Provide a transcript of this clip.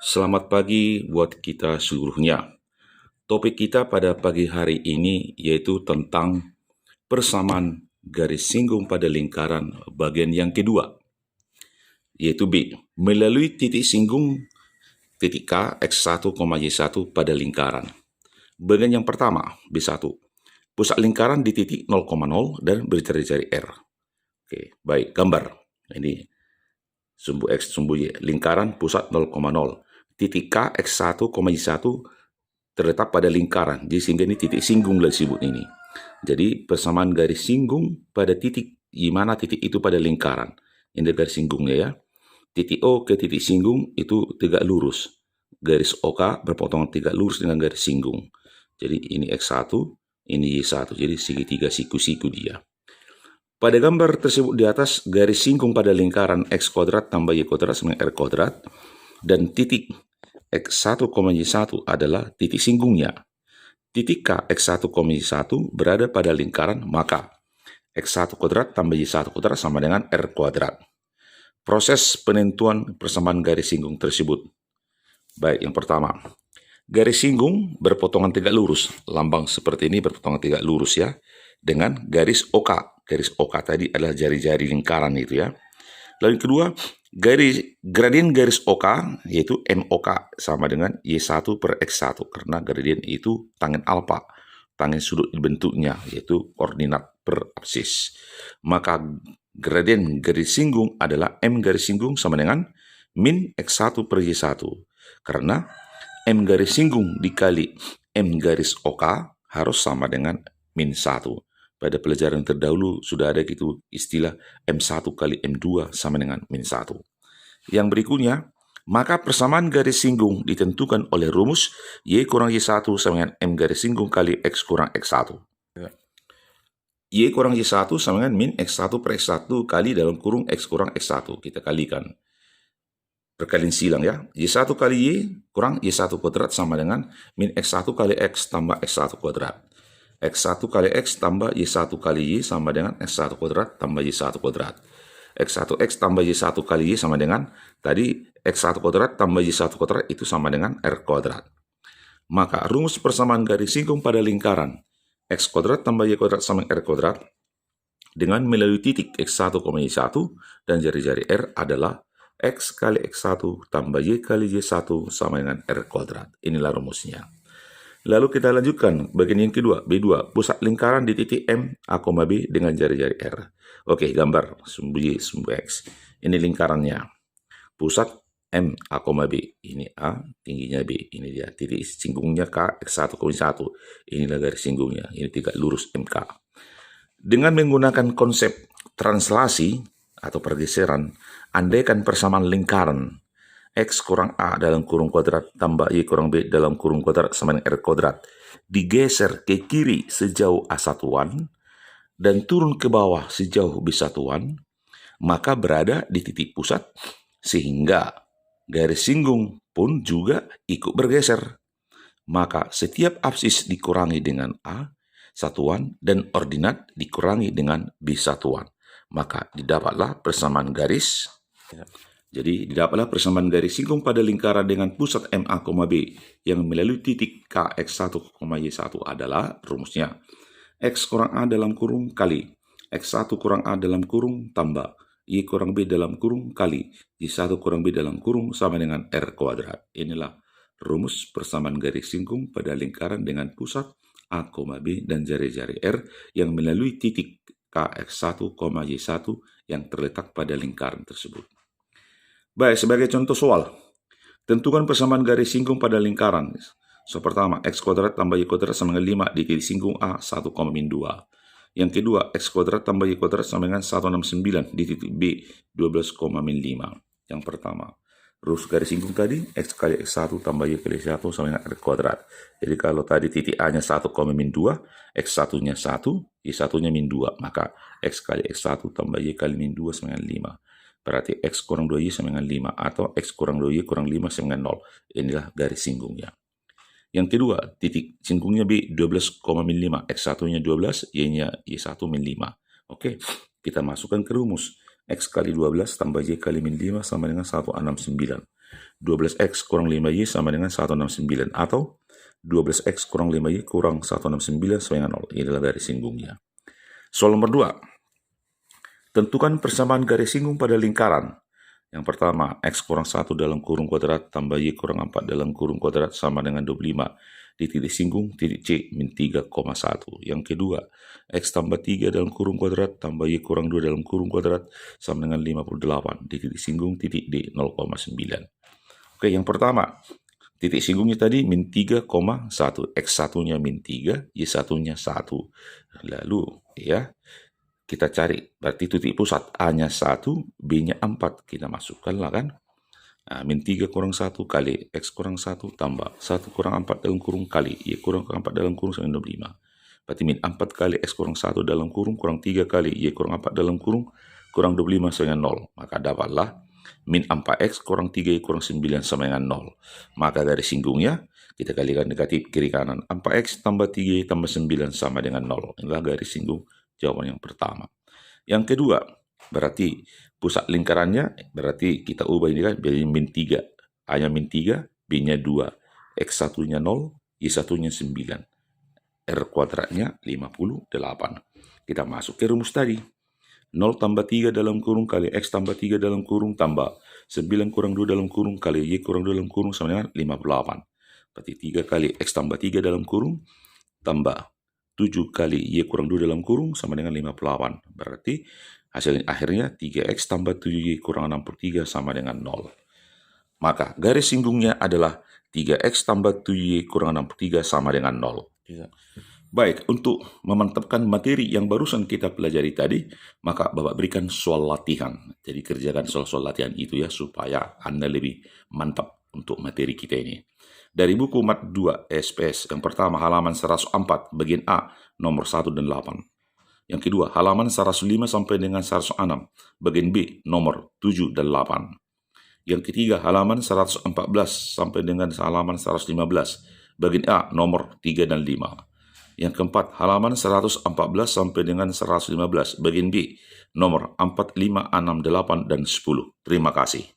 Selamat pagi buat kita seluruhnya. Topik kita pada pagi hari ini yaitu tentang persamaan garis singgung pada lingkaran bagian yang kedua, yaitu B. Melalui titik singgung titik K X1, Y1 pada lingkaran. Bagian yang pertama, B1. Pusat lingkaran di titik 0,0 dan berjari-jari R. Oke, baik, gambar. Ini sumbu X, sumbu Y. Lingkaran pusat 0,0. Titik K, X1, Y1 terletak pada lingkaran. Jadi sehingga ini titik singgung lah disebut ini. Jadi persamaan garis singgung pada titik, di mana titik itu pada lingkaran. Ini garis singgungnya ya. Titik O ke titik singgung itu tegak lurus. Garis OK berpotongan tegak lurus dengan garis singgung. Jadi ini X1, ini Y1. Jadi segitiga siku-siku dia. Pada gambar tersebut di atas, garis singgung pada lingkaran X kuadrat tambah Y kuadrat sama R kuadrat. Dan titik X1, Y1 adalah titik singgungnya. Titik K X1, Y1 berada pada lingkaran, maka X1 kuadrat tambah Y1 kuadrat sama dengan R kuadrat. Proses penentuan persamaan garis singgung tersebut. Baik, yang pertama. Garis singgung berpotongan tegak lurus. Lambang seperti ini berpotongan tegak lurus ya. Dengan garis OK. Garis OK tadi adalah jari-jari lingkaran itu ya. Lalu yang kedua, gradien garis OK yaitu MOK sama dengan Y1 per X1 karena gradien itu tangen alfa, tangen sudut bentuknya yaitu koordinat per absis. Maka gradien garis singgung adalah M garis singgung sama dengan min X1 per Y1 karena M garis singgung dikali M garis OK harus sama dengan min 1. Pada pelajaran terdahulu sudah ada gitu istilah M1 kali M2 sama dengan min 1. Yang berikutnya, maka persamaan garis singgung ditentukan oleh rumus Y kurang Y1 sama dengan M garis singgung kali X kurang X1. Y kurang Y1 sama dengan min X1 per X1 kali dalam kurung X kurang X1. Kita kalikan. Perkalian silang ya. Y1 kali Y kurang Y1 kuadrat sama dengan min X1 kali X tambah X1 kuadrat. X1 kali X tambah Y1 kali Y sama dengan X1 kuadrat tambah Y1 kuadrat. X1X tambah Y1 kali Y sama dengan tadi X1 kuadrat tambah Y1 kuadrat itu sama dengan R kuadrat. Maka rumus persamaan garis singgung pada lingkaran X kuadrat tambah Y kuadrat sama R kuadrat dengan melalui titik X1, Y1 dan jari-jari R adalah X kali X1 tambah Y kali Y1 sama dengan R kuadrat. Inilah rumusnya. Lalu kita lanjutkan bagian yang kedua, B2, pusat lingkaran di titik M, A, B dengan jari-jari R. Oke, gambar sumbu Y, sumbu X. Ini lingkarannya. Pusat M, A, B. Ini A, tingginya B. Ini dia, titik singgungnya K, X1, Y1. Inilah garis singgungnya. Ini tegak lurus MK. Dengan menggunakan konsep translasi atau pergeseran, andaikan persamaan lingkaran X kurang A dalam kurung kuadrat tambah Y kurang B dalam kurung kuadrat sama dengan R kuadrat digeser ke kiri sejauh A1 dan turun ke bawah sejauh B1, maka berada di titik pusat sehingga garis singgung pun juga ikut bergeser. Maka setiap absis dikurangi dengan A1 dan ordinat dikurangi dengan B1. Maka didapatlah persamaan garis. Jadi didapatlah persamaan garis singgung pada lingkaran dengan pusat MA, B yang melalui titik K X1, Y1 adalah rumusnya X kurang A dalam kurung kali X1 kurang A dalam kurung tambah Y kurang B dalam kurung kali Y1 kurang B dalam kurung sama dengan R kuadrat. Inilah rumus persamaan garis singgung pada lingkaran dengan pusat A, B dan jari-jari R yang melalui titik K X1, Y1 yang terletak pada lingkaran tersebut. Baik, sebagai contoh soal, tentukan persamaan garis singgung pada lingkaran. Pertama, X kuadrat tambah Y kuadrat sama dengan 5 di titik singgung A 1, min 2. Yang kedua, X kuadrat tambah Y kuadrat sama dengan 169 di titik B 12, min 5. Yang pertama, rumus garis singgung tadi, X kali X1 tambah Y kali Y1 sama dengan R kuadrat. Jadi kalau tadi titik A-nya 1, min 2, X1-nya 1, Y1-nya min 2. Maka X kali X1 tambah Y kali min 2 sama dengan 5. Berarti X kurang 2Y sama dengan 5 atau X kurang 2Y kurang 5 sama dengan 0. Inilah garis singgungnya. Yang kedua, titik singgungnya B 12, min 5. X1-nya 12, Y-nya Y1 min 5. Oke, kita masukkan ke rumus. X kali 12 tambah Y kali min 5 sama dengan 169. 12X kurang 5Y sama dengan 169. Atau 12X kurang 5Y kurang 169 sama dengan 0. Inilah garis singgungnya. Soal nomor 2. Tentukan persamaan garis singgung pada lingkaran. Yang pertama, X kurang 1 dalam kurung kuadrat tambah Y kurang 4 dalam kurung kuadrat sama dengan 25. Di titik singgung, titik C, min 3,1. Yang kedua, X tambah 3 dalam kurung kuadrat tambah Y kurang 2 dalam kurung kuadrat sama dengan 58. Di titik singgung, titik D, 0,9. Oke, yang pertama, titik singgungnya tadi min 3,1. X1-nya min 3, Y1-nya 1. Lalu, ya, kita cari, berarti titik pusat A-nya 1, B-nya 4. Kita masukkanlah kan. Nah, min 3 kurang 1 kali X kurang 1 tambah 1 kurang 4 dalam kurung kali Y kurang 4 dalam kurung sama 25. Berarti min 4 kali X kurang 1 dalam kurung kurang 3 kali Y kurang 4 dalam kurung kurang 25 sama dengan 0. Maka dapatlah min 4X kurang 3 Y kurang 9 sama dengan 0. Maka garis singgungnya kita kalikan negatif kiri kanan. 4X tambah 3 Y tambah 9 sama dengan 0. Inilah garis singgung jawaban yang pertama. Yang kedua, berarti pusat lingkarannya, berarti kita ubah ini kan, jadi min 3. A-nya min 3, B-nya 2, X1-nya 0, Y1-nya 9. R kuadratnya 58. Kita masuk ke rumus tadi. 0 tambah 3 dalam kurung kali X tambah 3 dalam kurung tambah 9 kurang 2 dalam kurung kali Y kurang 2 dalam kurung sama dengan 58. Berarti 3 kali X tambah 3 dalam kurung tambah 7 kali Y kurang 2 dalam kurung sama dengan 58. Berarti hasilnya akhirnya 3X tambah 7Y kurang 63 sama dengan 0. Maka garis singgungnya adalah 3X tambah 7Y kurang 63 sama dengan 0. Baik, untuk memantapkan materi yang barusan kita pelajari tadi, maka Bapak berikan soal latihan. Jadi kerjakan soal-soal latihan itu ya, supaya Anda lebih mantap untuk materi kita ini. Dari buku Mat 2 SPS, yang pertama halaman 104, bagian A, nomor 1 dan 8. Yang kedua, halaman 105 sampai dengan 106, bagian B, nomor 7 dan 8. Yang ketiga, halaman 114 sampai dengan halaman 115, bagian A, nomor 3 dan 5. Yang keempat, halaman 114 sampai dengan 115, bagian B, nomor 4, 5, 6, 8, dan 10. Terima kasih.